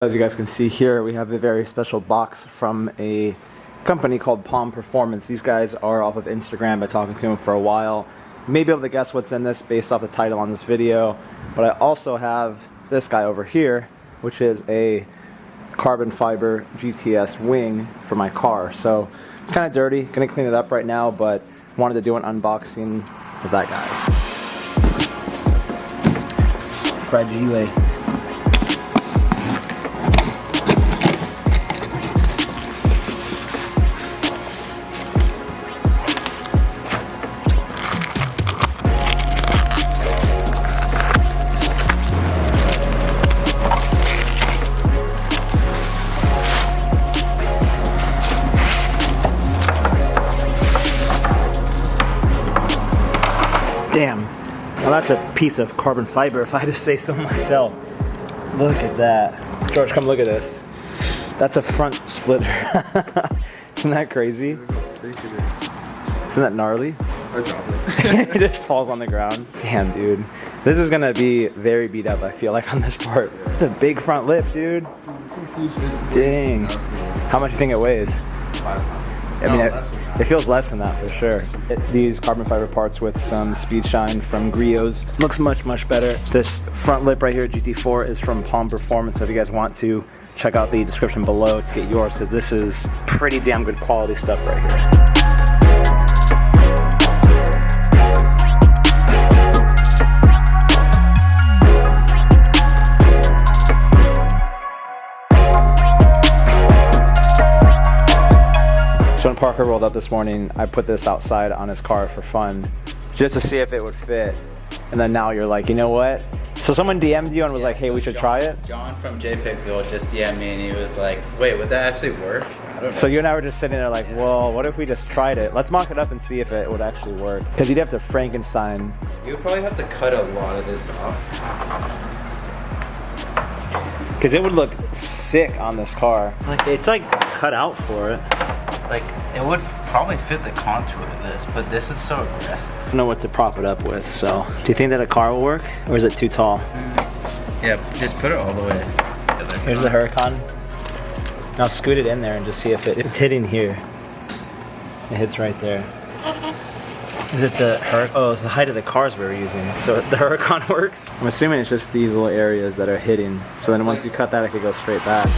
As you guys can see here, we have a very special box from a company called Pom Performance. These guys are off of Instagram. I've been talking to them for a while. You may be able to guess what's in this based off the title on this video, but I also have this guy over here, which is a carbon fiber GTS wing for my car. So it's kind of dirty, gonna clean it up right now, but wanted to do an unboxing of that guy. Fragile. Damn, well that's a piece of carbon fiber if I had to say so myself. Look at that. George, come look at this. That's a front splitter. Isn't that crazy? Isn't that gnarly? I dropped it. It just falls on the ground. Damn, dude. This is gonna be very beat up, I feel like, on this part. It's a big front lip, dude. Dang. How much do you think it weighs? 5 pounds. I mean, it feels less than that for sure. These carbon fiber parts with some speed shine from Griots looks much better. This front lip right here, GT4, is from Pom Performance. So if you guys want to, check out the description below to get yours, because this is pretty damn good quality stuff right here. So when Parker rolled up this morning, I put this outside on his car for fun, just to see if it would fit. And then now you're like, you know what? So someone DM'd you and was like, hey, we should try it? John from JPEGville just DM'd me and he was like, wait, would that actually work? I don't know. So you and I were just sitting there like, well, what if we just tried it? Let's mock it up and see if it would actually work. Because you'd have to Frankenstein. You would probably have to cut a lot of this off. Because it would look sick on this car. It's like cut out for it. Like, it would probably fit the contour of this, but this is so aggressive. I don't know what to prop it up with, so. Do you think that a car will work, or is it too tall? Yeah, just put it all the way together. Here's the Huracan. Now scoot it in there and just see if it's hitting here. It hits right there. Is it the Huracan? Oh, it's the height of the cars we were using. So the Huracan works? I'm assuming it's just these little areas that are hitting. So then once you cut that, it could go straight back.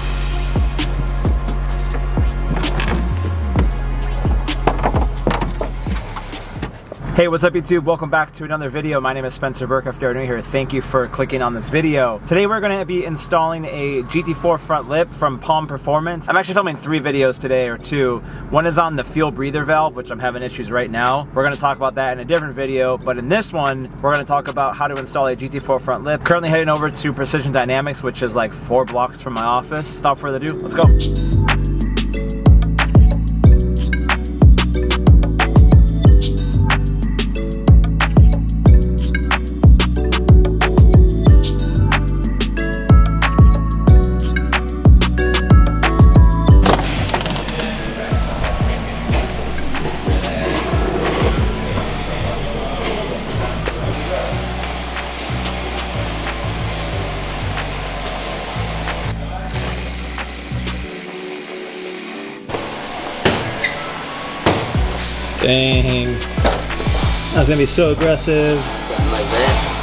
Hey, what's up YouTube? Welcome back to another video. My name is Spencer Berke. If you're new here, thank you for clicking on this video. Today we're going to be installing a GT4 front lip from Pom Performance. I'm actually filming 3 videos today, or 2. One is on the fuel breather valve, which I'm having issues right now. We're going to talk about that in a different video, but in this one, we're going to talk about how to install a GT4 front lip. Currently heading over to Precision Dynamics, which is like 4 blocks from my office. Without further ado, let's go. Dang, that's gonna be so aggressive. Something like that.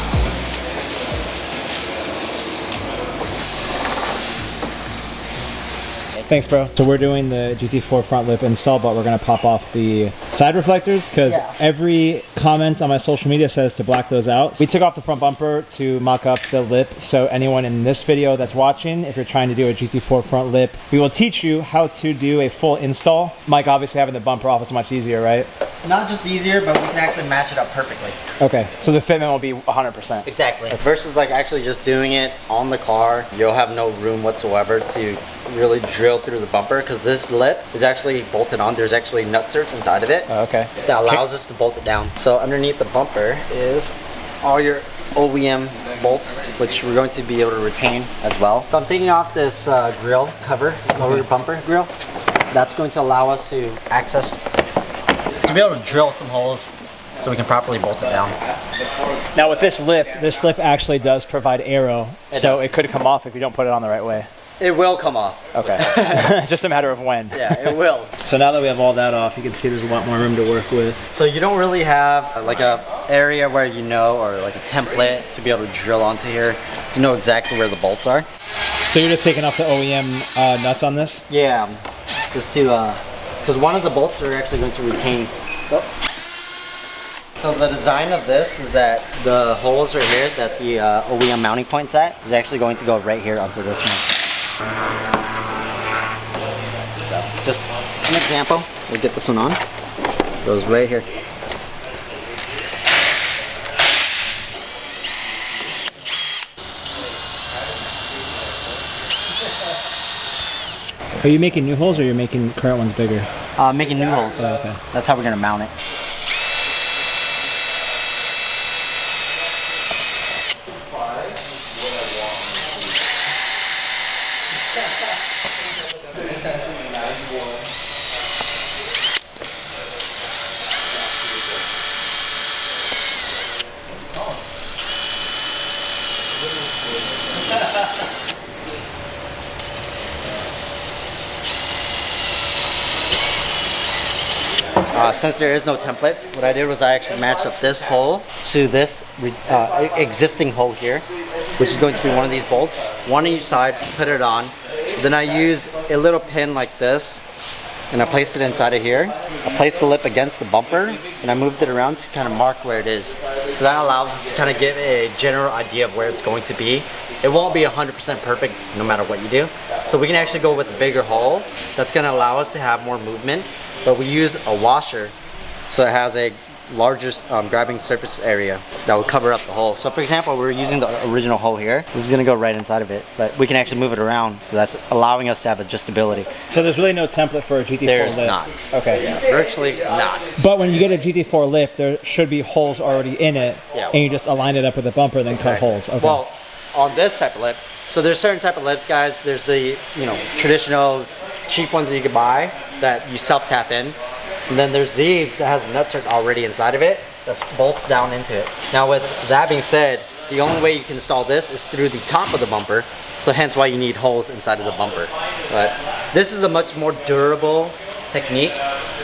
Thanks, bro. So we're doing the GT4 front lip install, but we're gonna pop off the side reflectors because every comment on my social media says to black those out. We took off the front bumper to mock up the lip, so anyone in this video that's watching, if you're trying to do a GT4 front lip, we will teach you how to do a full install. Mike, obviously having the bumper off is much easier, right? Not just easier, but we can actually match it up perfectly. Okay, so the fitment will be 100%. Exactly. Versus like actually just doing it on the car, you'll have no room whatsoever to really drill through the bumper because this lip is actually bolted on. There's actually nutserts inside of it. Oh, okay. That allows us to bolt it down. So underneath the bumper is all your OEM bolts, which we're going to be able to retain as well. So I'm taking off this grill cover over your bumper grill. That's going to allow us to access, to be able to drill some holes so we can properly bolt it down. Now with this lip actually does provide aero, so it could come off if you don't put it on the right way. It will come off. Okay. Just a matter of when. Yeah, it will. So now that we have all that off, you can see there's a lot more room to work with. So you don't really have like a area where you know, or like a template to be able to drill onto here to know exactly where the bolts are. So you're just taking off the OEM nuts on this? Yeah, just to, because one of the bolts are actually going to retain. Oh. So the design of this is that the holes right here that the OEM mounting point's at is actually going to go right here onto this one. So just an example, we'll get this one on. Goes right here. Are you making new holes or you're making current ones bigger? Making new holes. Oh, okay. That's how we're gonna mount it. Since there is no template, what I did was I actually matched up this hole to this existing hole here, which is going to be one of these bolts, one on each side, put it on. Then I used a little pin like this, and I placed it inside of here. I placed the lip against the bumper, and I moved it around to kind of mark where it is. So that allows us to kind of give a general idea of where it's going to be. It won't be 100% perfect no matter what you do. So we can actually go with a bigger hole. That's going to allow us to have more movement. But we used a washer, so it has a larger grabbing surface area that will cover up the hole. So for example, we're using the original hole here. This is going to go right inside of it, but we can actually move it around, so that's allowing us to have adjustability. So there's really no template for a GT4 There's lip? not. Okay. Yeah, virtually not. But when you get a GT4 lip, there should be holes already in it, Yeah. and you just align it up with the bumper and then cut holes. Okay. Well, on this type of lip, so there's certain type of lips, guys. There's the traditional cheap ones that you could buy that you self tap in. And then there's these that has nuts already inside of it that bolts down into it. Now with that being said, the only way you can install this is through the top of the bumper, so hence why you need holes inside of the bumper. But this is a much more durable technique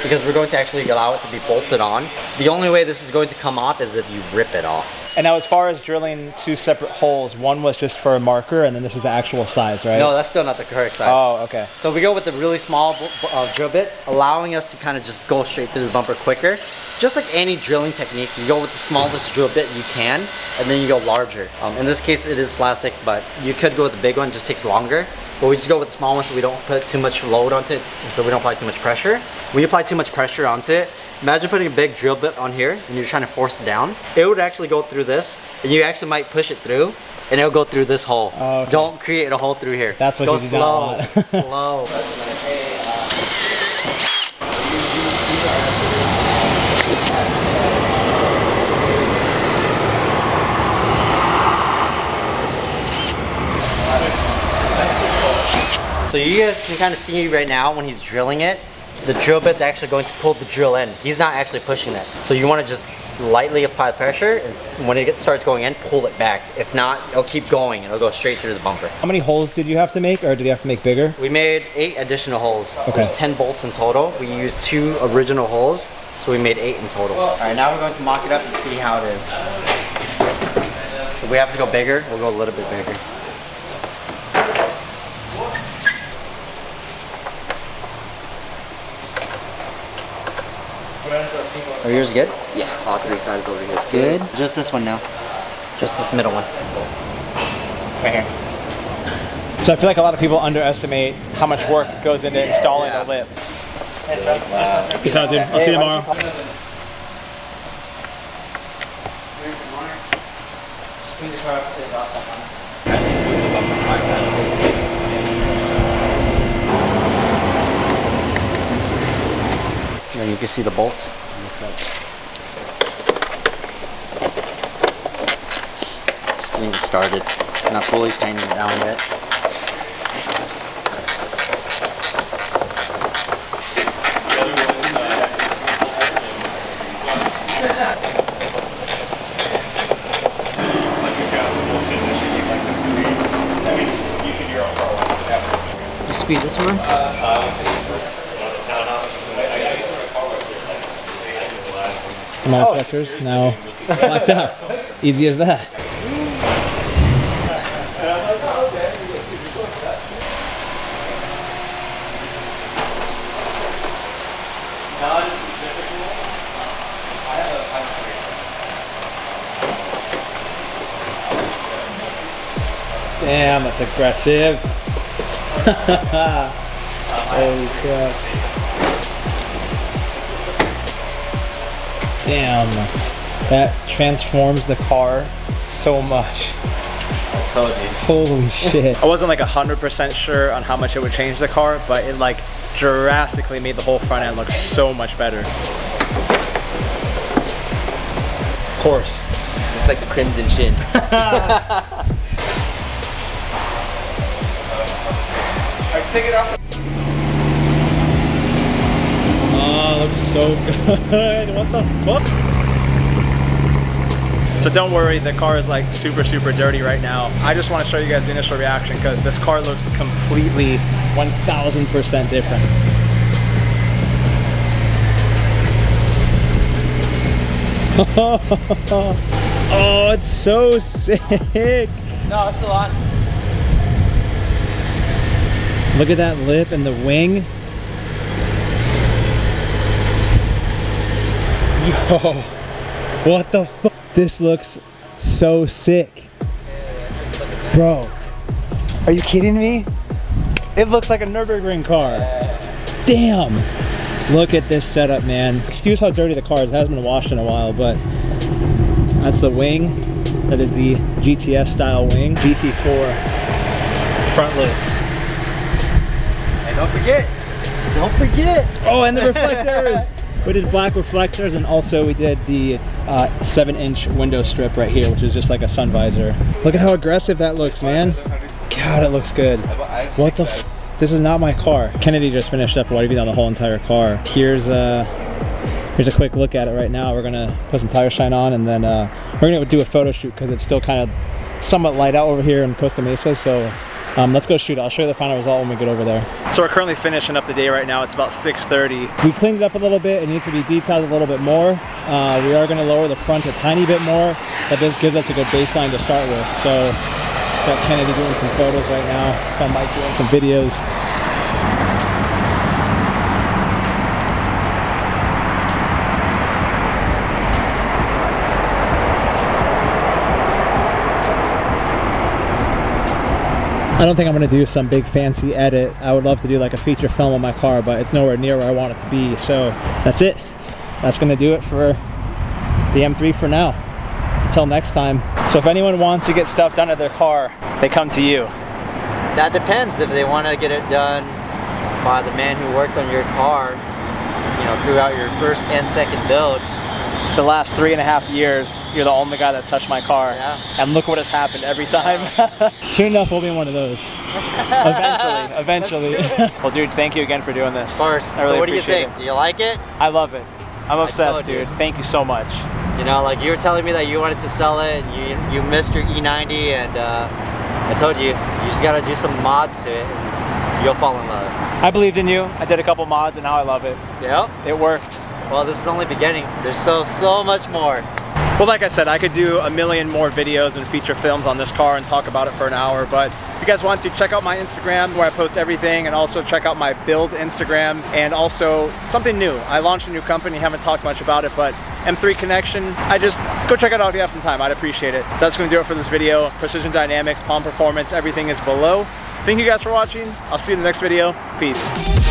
because we're going to actually allow it to be bolted on. The only way this is going to come off is if you rip it off. And now as far as drilling two separate holes, one was just for a marker and then this is the actual size, right? No, that's still not the correct size. Oh, okay. So we go with the really small drill bit, allowing us to kind of just go straight through the bumper quicker. Just like any drilling technique, you go with the smallest drill bit you can, and then you go larger. In this case, it is plastic, but you could go with the big one, it just takes longer. But we just go with the small one so we don't put too much load onto it, so we don't apply too much pressure. When you apply too much pressure onto it, imagine putting a big drill bit on here and you're trying to force it down. It would actually go through this, and you actually might push it through, and it'll go through this hole. Oh, okay. Don't create a hole through here. That's what go you do not want. slow. So you guys can kind of see right now when he's drilling it, the drill bit's actually going to pull the drill in. He's not actually pushing that. So you want to just lightly apply pressure, and when it starts going in, pull it back. If not, it'll keep going and it'll go straight through the bumper. How many holes did you have to make, or did you have to make bigger? We made 8 additional holes. Okay. There's 10 bolts in total. We used 2 original holes, so we made 8 in total. All right, now we're going to mock it up and see how it is. If we have to go bigger, we'll go a little bit bigger. Are yours good? Yeah, all 3 sides over here is Good. Just this one now. Just this middle one. Right here. So I feel like a lot of people underestimate how much work goes into installing a lip. Peace out, dude. I'll see you tomorrow. And then you can see the bolts. Just getting started. Not fully tightening it down yet. Squeeze this one. Small reflectors, now locked up. Easy as that. Damn, that's aggressive. Holy crap. Damn, that transforms the car so much. I told you. Holy shit. I wasn't like 100% sure on how much it would change the car, but it like drastically made the whole front end look so much better. Of course. It's like the crimson chin. Take it off. Oh, it looks so good. What the fuck? So don't worry, the car is like super dirty right now. I just want to show you guys the initial reaction because this car looks completely 1000% different. Oh, it's so sick. No, it's still on. Look at that lip and the wing. Yo, what the fuck? This looks so sick. Bro, are you kidding me? It looks like a Nürburgring car. Damn. Look at this setup, man. Excuse how dirty the car is. It hasn't been washed in a while, but that's the wing. That is the GTF style wing. GT4 front lip. And don't forget. Don't forget. Oh, and the reflectors. We did black reflectors, and also we did the 7-inch window strip right here, which is just like a sun visor. Look at how aggressive that looks, man. God, it looks good. What the f? This is not my car. Kennedy just finished up wiping down the whole entire car. Here's a quick look at it right now. We're gonna put some tire shine on, and then we're gonna do a photo shoot because it's still kind of somewhat light out over here in Costa Mesa. So let's go shoot it. I'll show you the final result when we get over there. So we're currently finishing up the day right now. It's about 6:30. We cleaned it up a little bit. It needs to be detailed a little bit more. We are gonna lower the front a tiny bit more, but this gives us a good baseline to start with. So got Kennedy doing some photos right now. Got Mike doing some videos. I don't think I'm gonna do some big fancy edit. I would love to do like a feature film on my car, but it's nowhere near where I want it to be. So that's it. That's gonna do it for the M3 for now. Until next time. So if anyone wants to get stuff done at their car, they come to you. That depends. If they want to get it done by the man who worked on your car, you know, throughout your first and second build. The last 3.5 years, you're the only guy that touched my car. Yeah. And look what has happened every time. Soon enough, we'll be in one of those. Eventually. Well, dude, thank you again for doing this. Of course. I really So what do you appreciate think? it. Do you like it? I love it. I'm obsessed, told you. dude. Thank you so much. You know, like you were telling me that you wanted to sell it and you missed your E90, and I told you, you just gotta do some mods to it and you'll fall in love. I believed in you. I did a couple mods and now I love it. Yep. It worked. Well, this is only beginning. There's so much more. Well, like I said, I could do a million more videos and feature films on this car and talk about it for an hour, but if you guys want to, check out my Instagram where I post everything, and also check out my build Instagram, and also something new. I launched a new company, haven't talked much about it, but M3 Connection. Go check it out if you have some time. I'd appreciate it. That's gonna do it for this video. Precision Dynamics, Pom Performance, everything is below. Thank you guys for watching. I'll see you in the next video. Peace.